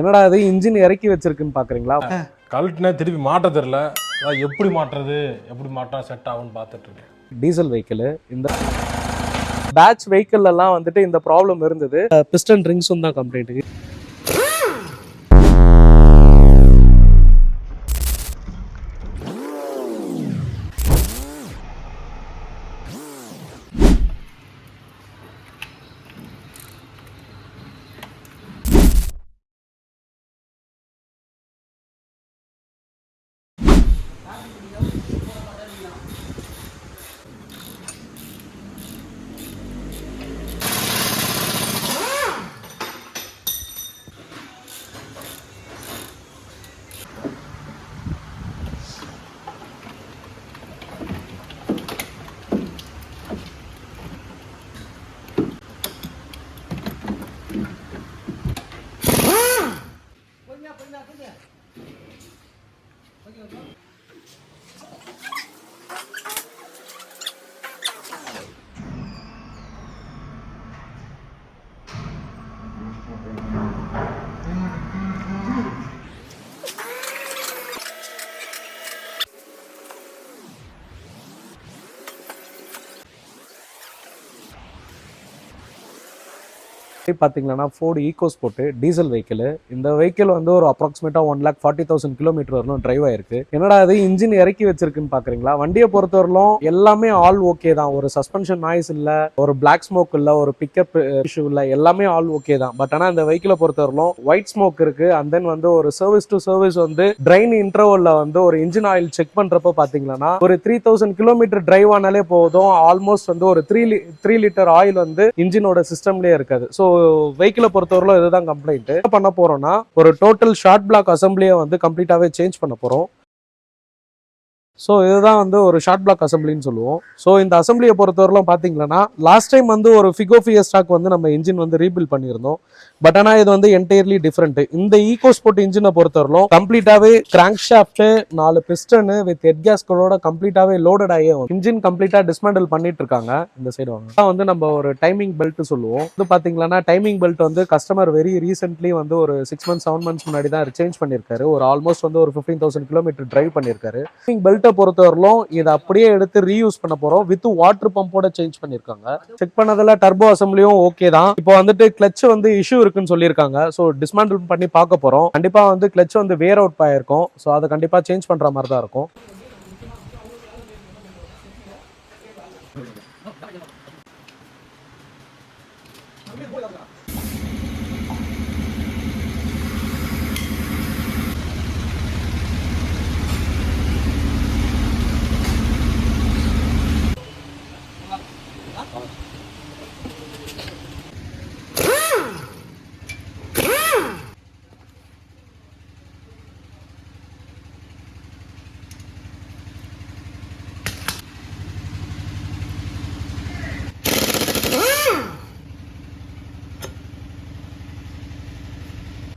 என்னடா இது இன்ஜின் இறக்கி வச்சிருக்குன்னு பாக்குறீங்களா? கழட்டினா திருப்பி மாட்ட தெரியல. எப்படி மாட்டுறது, எப்படி மாட்டா செட் ஆகும்னு பார்த்துட்டு இருக்கேன். டீசல் வெஹிக்கிள் இந்த பேட்ச் வெஹிக்கிள் எல்லாம் வந்துட்டு இந்த ப்ராப்ளம் இருந்தது. பிஸ்டன் ரிங்ஸும் தான் கம்ப்ளைண்ட். பார்த்தீங்கன்னா ஃபோர்டு ஈகோஸ்போர்ட் டீசல் வெஹிக்கிள். இந்த வெஹிக்கிள் வந்து ஒரு அப்ராக்சிமேட்டாக 1,40,000 கிலோமீட்டர் வரலும் டிரைவ் ஆயிருக்கு. என்னடா அது இன்ஜின் இறக்கி வச்சிருக்குன்னு பாக்குறீங்களா? வண்டியை பொறுத்தவரையிலும் எல்லாமே ஆல் ஓகே தான். ஒரு சஸ்பென்ஷன் நாய்ஸ் இல்லை, ஒரு பிளாக் ஸ்மோக் இல்லை, ஒரு பிக்கப் இஷ்யூ இல்லை, எல்லாமே ஆல் ஓகே தான். பட் ஆனால் இந்த வெஹிக்கிளை பொறுத்தவரையிலும் ஒயிட் ஸ்மோக் இருக்கு. அண்ட் தென் வந்து ஒரு சர்வீஸ் டு சர்வீஸ் வந்து ட்ரைன் இன்டர்வல்ல வந்து ஒரு இன்ஜின் ஆயில் செக் பண்றப்ப பாத்தீங்கன்னா ஒரு 3,000 கிலோமீட்டர் டிரைவ் ஆனாலே போதும், ஆல்மோஸ்ட் வந்து ஒரு 3 லிட்டர் ஆயில் வந்து இன்ஜினோட சிஸ்டம்லயே இருக்காது. ஸோ வெஹிக்கிளை பொறுத்தவரையிலும் இதுதான் கம்ப்ளைண்ட். என்ன பண்ண போறோம்னா ஒரு டோட்டல் ஷார்ட் பிளாக் அசம்பிளியை வந்து கம்ப்ளீட்டாவே சேஞ்ச் பண்ண போறோம். ஸோ இதுதான் வந்து ஒரு ஷார்ட் பிளாக் அசம்பிளின்னு சொல்லுவோம். ஸோ இந்த அசம்பிளியை பொறுத்தவரையிலும் பார்த்தீங்கன்னா லாஸ்ட் டைம் வந்து ஒரு ஃபிகோ ஃபியஸ்டாக் வந்து நம்ம இன்ஜின் வந்து ரீபில்ட் பண்ணியிருந்தோம். பட் ஆனால் இது வந்து என்டையர்லி டிஃப்ரெண்ட். இந்த ஈகோஸ்போர்ட் இன்ஜினை பொறுத்தவரையிலும் கம்ப்ளீட்டாவே crank shaft 4 piston with head கேஸ்களோட கம்ப்ளீட்டாவே லோடட் ஆகி இன்ஜின் கம்ப்ளீட்டா டிஸ்மேண்டில் பண்ணிட்டு இருக்காங்க. இந்த சைடு வாங்க வந்து நம்ம ஒரு டைமிங் பெல்ட் சொல்லுவோம். இது பார்த்தீங்கன்னா டைமிங் பெல்ட் வந்து கஸ்டமர் வெரி ரீசென்ட்லி வந்து ஒரு 6 months 7 months முன்னாடி தான் சேஞ்ச் பண்ணியிருக்காரு. ஒரு ஆல்மோஸ்ட் வந்து ஒரு 15,000 கிலோமீட்டர் டிரைவ் பண்ணியிருக்காரு. பெல்ட்டை பொறுத்தவரையிலும் இதை அப்படியே எடுத்து ரீயூஸ் பண்ண போறோம். வித் வாட்டர் பம்போட சேஞ்ச் பண்ணிருக்காங்க. செக் பண்ணதுல டர்போ அசம்பிளியும் ஓகே தான். இப்போ வந்துட்டு கிளட்ச் வந்து இஷ்யூ இருக்குன்னு சொல்லியிருக்காங்க. ஸோ டிஸ்மேண்டில் பண்ணி பார்க்க போறோம். கண்டிப்பா வந்து கிளட்ச் வந்து வேர் அவுட் ஆயிருக்கும். ஸோ அதை கண்டிப்பா சேஞ்ச் பண்ற மாதிரி தான் இருக்கும்.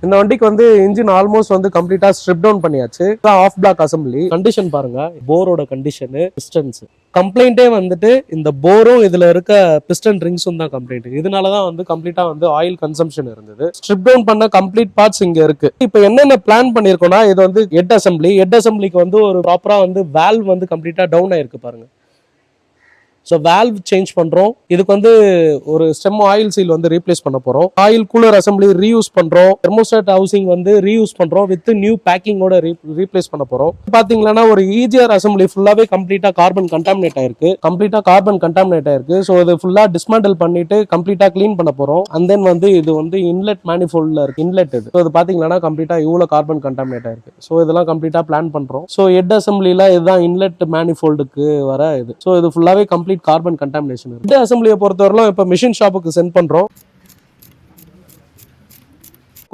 இந்த வண்டிக்கு வந்து இன்ஜின் ஆல்மோஸ்ட் வந்து கம்ப்ளீட்டா ஸ்ட்ரிப் டவுன் பண்ணியாச்சு. Off block assembly. கண்டிஷன் பாருங்க, போரோட கண்டிஷன், பிஸ்டன்ஸ் கம்ப்ளைண்டே வந்துட்டு இந்த போரும் இதுல இருக்க பிஸ்டன் ரிங்ஸும் தான் கம்ப்ளைண்ட். இதனாலதான் வந்து கம்ப்ளீட்டா வந்து ஆயில் கன்சம்ஷன் இருந்தது. ஸ்ட்ரிப் டவுன் பண்ண கம்ப்ளீட் பார்ட்ஸ் இங்க இருக்கு. இப்போ என்னென்ன பிளான் பண்ணிருக்கோம்னா, இது வந்து ஹெட் அசம்பிளி. ஹெட் அசம்பிளிக்கு வந்து ஒரு ப்ராப்பரா வந்து வால்வ் வந்து கம்ப்ளீட்டா டவுன் ஆயிருக்கு பாருங்க. ஸோ வால்வ் சேஞ்ச் பண்ணுறோம். இதுக்கு வந்து ஒரு ஸ்டெம் ஆயில் சீல் வந்து ரீப்ளேஸ் பண்ண போகிறோம். ஆயில் கூலர் அசம்பிளி ரீயூஸ் பண்ணுறோம். தெர்மோஸ்டாட் ஹவுசிங் வந்து ரீயூஸ் பண்ணுறோம். வித் நியூ பேக்கிங்கோட ரீப்ளேஸ் பண்ண போகிறோம். பார்த்தீங்கன்னா ஒரு ஈஜிஆர் அசம்பிளி ஃபுல்லாகவே கம்ப்ளீட்டாக கார்பன் கண்டாமினேட் ஆயிருக்கு. ஸோ இது ஃபுல்லாக டிஸ்மேண்டில் பண்ணிட்டு கம்ப்ளீட்டாக க்ளீன் பண்ண போகிறோம். அண்ட் தென் வந்து இது வந்து இன்லெட் மேனிஃபோல்டில் இருக்கு. இன்லெட் இது. ஸோ இது பார்த்தீங்கன்னா கம்ப்ளீட்டாக இவ்வளோ கார்பன் கண்டாமினேட் ஆயிருக்கு. ஸோ இதெல்லாம் கம்ப்ளீட்டாக பிளான் பண்ணுறோம். ஸோ ஹெட் அசம்பிளியில் இதுதான் இன்லெட் மேனிஃபோல்டுக்கு வர இது. ஸோ இது ஃபுல்லாகவே கம்ப்ளீட் கார்பன் கண்டாமினேஷன் இருக்கு. இந்த அசம்பிளியை பொறுத்தவரையிலும் இப்ப மிஷின் ஷாப்புக்கு சென்ட் பண்றோம்.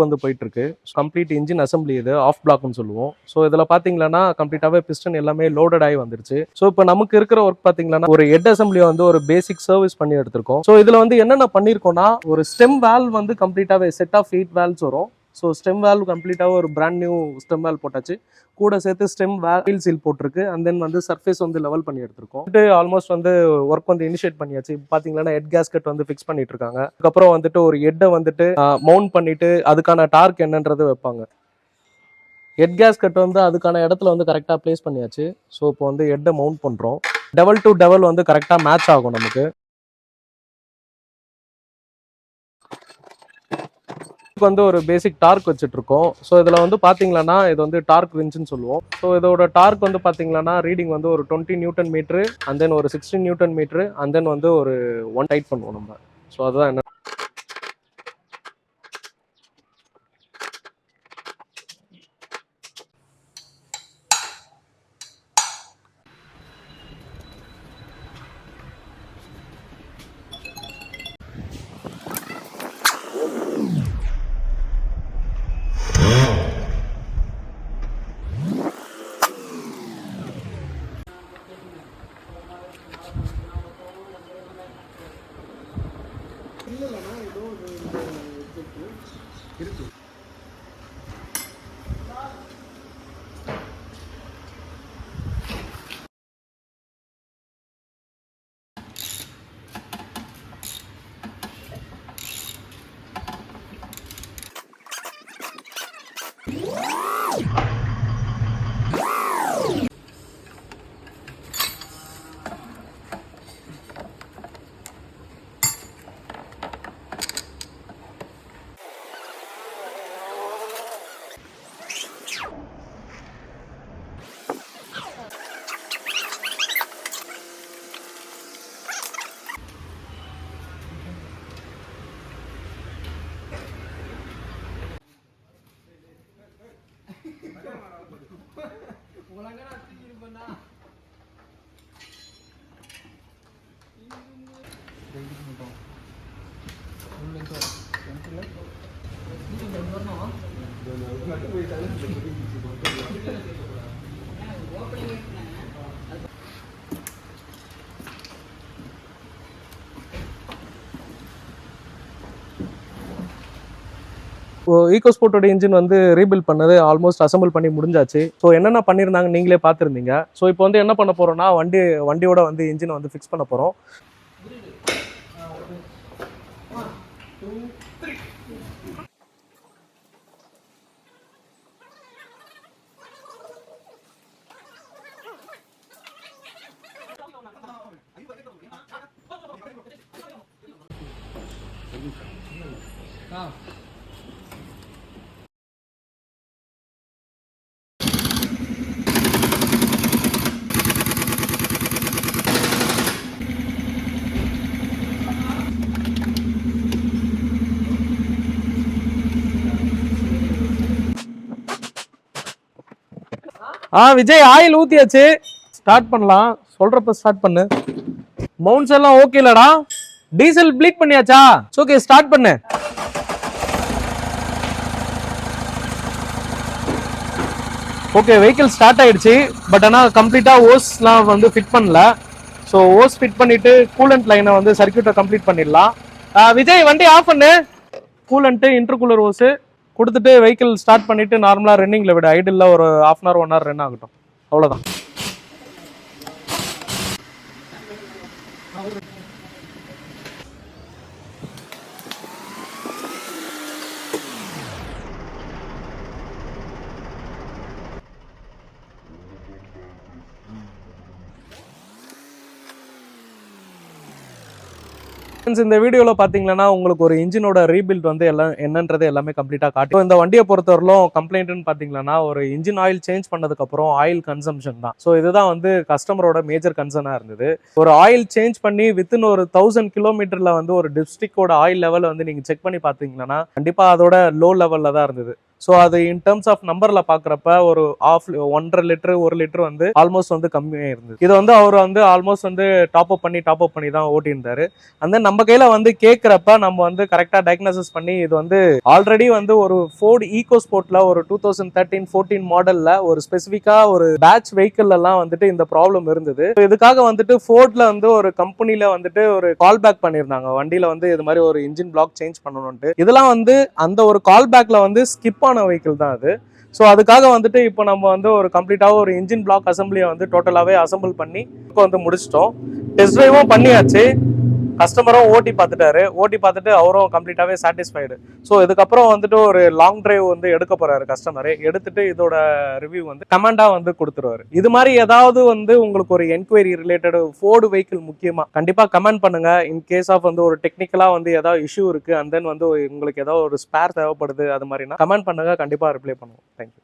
வந்து போயிட்டு இருக்கு. கம்ப்ளீட் இன்ஜின் அசம்பிளி இது ஆஃப் பிளாக்னு சொல்லுவோம். ஸோ இதுல பாத்தீங்கன்னா கம்ப்ளீட்டாவே பிஸ்டன் எல்லாமே லோடட் ஆகி வந்துருச்சு. ஸோ இப்போ நமக்கு இருக்கிற ஒர்க் பாத்தீங்கன்னா ஒரு ஹெட் அசம்பிளி வந்து ஒரு பேசிக் சர்வீஸ் பண்ணி எடுத்திருக்கோம். ஸோ இதுல வந்து என்னென்ன பண்ணிருக்கோம்னா ஒரு ஸ்டெம் வால்வ் வந்து கம்ப்ளீட்டாவே செட் ஆஃப் 8 வால்வ்ஸ் வரும். ஸோ ஸ்டெம் வேல்வ் கம்ப்ளீட்டாக ஒரு பிராண்ட் நியூ ஸ்டெம் வேல்வ் போட்டாச்சு. கூட சேர்த்து ஸ்டெம் வீல் சீல் போட்டிருக்கு. அண்ட் தென் வந்து சர்ஃபேஸ் வந்து லெவல் பண்ணி எடுத்திருக்கோம். ஆல்மோஸ்ட் வந்து ஒர்க் வந்து இனிஷியேட் பண்ணியாச்சு. பார்த்தீங்கன்னா ஹெட் கேஸ்கெட் வந்து ஃபிக்ஸ் பண்ணிட்டு இருக்காங்க. அதுக்கப்புறம் வந்துட்டு ஒரு ஹெட்டை வந்துட்டு மவுண்ட் பண்ணிட்டு அதுக்கான டார்க் என்னன்றது வைப்பாங்க. ஹெட் கேஸ்கெட் வந்து அதுக்கான இடத்துல வந்து கரெக்டாக ப்ளேஸ் பண்ணியாச்சு. ஸோ இப்போ வந்து ஹெட்டை மவுண்ட் பண்ணுறோம். டெவல் டு டெவல் வந்து கரெக்டாக மேட்ச் ஆகும் நமக்கு. வந்து ஒரு பேசிக் டார்க் வச்சுட்டு இருக்கோம். ஸோ இதில் வந்து பார்த்தீங்கன்னா இது வந்து டார்க் ரிஞ்சுன்னு சொல்லுவோம். ஸோ இதோட டார்க் வந்து பார்த்தீங்கன்னா ரீடிங் வந்து ஒரு 20 நியூட்டன் மீட்ரு, அண்ட் தென் ஒரு 16 நியூட்டன் மீட்ரு, அண்ட் தென் வந்து ஒரு 1 டைட் பண்ணுவோம் நம்ம. ஸோ அதுதான் என்ன. ஈகோஸ்போர்ட்டோட இன்ஜின் வந்து ரீபில்ட் பண்ணது ஆல்மோஸ்ட் அசம்பிள் பண்ணி முடிஞ்சாச்சு. ஸோ என்னென்ன பண்ணியிருந்தாங்க நீங்களே பார்த்துருந்தீங்க. ஸோ இப்போ வந்து என்ன பண்ண போறோம்னா வண்டியோட வந்து இன்ஜினை வந்து ஃபிக்ஸ் பண்ண போகிறோம். விஜய் ஆயில் ஊத்தியாச்சு. ஸ்டார்ட் பண்ணலாம். சொல்றப்ப ஸ்டார்ட் பண்ணு. மவுண்ட்ஸ் எல்லாம் ஓகேலடா. டீசல் ப்ளீட் பண்ணியாச்சா? ஓகே ஸ்டார்ட் பண்ணு. ஓகே வெஹிக்கிள் ஸ்டார்ட் ஆயிடுச்சு. பட் ஆனால் கம்ப்ளீட்டா ஓஸ்லாம் வந்து ஃபிட் பண்ணல. ஸோ ஓஸ் ஃபிட் பண்ணிட்டு கூலண்ட் லைனை வந்து சர்க்கியூட்டை கம்ப்ளீட் பண்ணிடலாம். விஜய் வண்டி ஆஃப் பண்ணு. கூலண்ட்டு இன்டர்கூலர் ஓஸு கொடுத்துட்டு வெஹிக்கிள் ஸ்டார்ட் பண்ணிட்டு நார்மலாக ரன்னிங்கில் விட. ஐடில் ஒரு ½ hour 1 hour ரன் ஆகட்டும். அவ்வளோதான். இந்த வீடியோவில் பார்த்தீங்கன்னா உங்களுக்கு ஒரு இன்ஜினோட ரீபில்ட் வந்து எல்லாம் என்னன்றது எல்லாமே கம்ப்ளீட்டாக காட்டும். இந்த வண்டியை பொறுத்தவரையிலும் கம்ப்ளைண்ட்னு பார்த்தீங்கன்னா ஒரு இன்ஜின் ஆயில் சேஞ்ச் பண்ணதுக்கப்புறம் ஆயில் கன்சம்ஷன் தான். ஸோ இதுதான் வந்து கஸ்டமரோட மேஜர் கன்சர்னாக இருந்தது. ஒரு ஆயில் சேஞ்ச் பண்ணி வித்தின் ஒரு 1000 கிலோமீட்டரில் வந்து ஒரு டிஸ்ட்ரிக்டோட ஆயில் லெவல் வந்து நீங்கள் செக் பண்ணி பார்த்தீங்கன்னா கண்டிப்பாக அதோட லோ லெவலில் தான் இருந்தது. ஸோ அது இன் டர்ம்ஸ் ஆஃப் நம்பர்ல பாக்குறப்ப ஒரு 1.5 லிட்டர் 1 லிட்டர் வந்து ஆல்மோஸ்ட் வந்து கம்மியா இருந்தது. இது வந்து அவர் வந்து ஆல்மோஸ்ட் வந்து டாப் அப் பண்ணி தான் ஓட்டியிருந்தாரு. அந்த நம்ம கையில வந்து கேட்கிறப்ப நம்ம வந்து கரெக்டா டயக்னோசிஸ் பண்ணி இது வந்து ஆல்ரெடி வந்து ஒரு ஃபோர்டு ஈகோ ஸ்போர்ட்ல ஒரு 2013-14 மாடல்ல ஒரு ஸ்பெசிஃபிக்கா ஒரு பேட்ச் வெஹிக்கிள் எல்லாம் வந்துட்டு இந்த ப்ராப்ளம் இருந்தது. இதுக்காக வந்துட்டு ஃபோர்ட்ல வந்து ஒரு கம்பெனில வந்துட்டு ஒரு கால் பேக் பண்ணியிருந்தாங்க, வண்டியில வந்து இது மாதிரி ஒரு இன்ஜின் பிளாக் சேஞ்ச் பண்ணணும்ட்டு. இதெல்லாம் வந்து அந்த ஒரு கால் பேக்ல வந்து ஸ்கிப் ஆன வெஹிக்கிள் தான் அது. ஸோ அதுக்காக வந்துட்டு இப்போ நம்ம வந்து ஒரு கம்ப்ளீட்டாக ஒரு இன்ஜின் பிளாக் அசம்பிளியை வந்து டோட்டலாகவே அசம்பிள் பண்ணி இப்போ வந்து முடிச்சிட்டோம். டெஸ்ட் ட்ரைவும் பண்ணியாச்சு, கஸ்டமரும் ஓட்டி பார்த்துட்டாரு. ஓட்டி பார்த்துட்டு அவரும் கம்ப்ளீட்டாகவே சாட்டிஸ்ஃபைடு. ஸோ இதுக்கப்புறம் வந்துட்டு ஒரு லாங் டிரைவ் வந்து எடுக்க போறாரு கஸ்டமரு. எடுத்துட்டு இதோட ரிவ்யூ வந்து கமெண்டாக வந்து கொடுத்துருவாரு. இது மாதிரி ஏதாவது வந்து உங்களுக்கு ஒரு என்கொயரி ரிலேட்டட் ஃபோர்டு வெஹிக்கிள் முக்கியமா கண்டிப்பாக கமெண்ட் பண்ணுங்க. இன் கேஸ் ஆஃப் வந்து ஒரு டெக்னிக்கலாக வந்து ஏதாவது இஷ்யூ இருக்கு அண்ட் தென் வந்து உங்களுக்கு ஏதாவது ஒரு ஸ்பேர் தேவைப்படுது அது மாதிரினா கமெண்ட் பண்ணுங்க, கண்டிப்பாக ரிப்ளை பண்ணுவோம். தேங்க்யூ.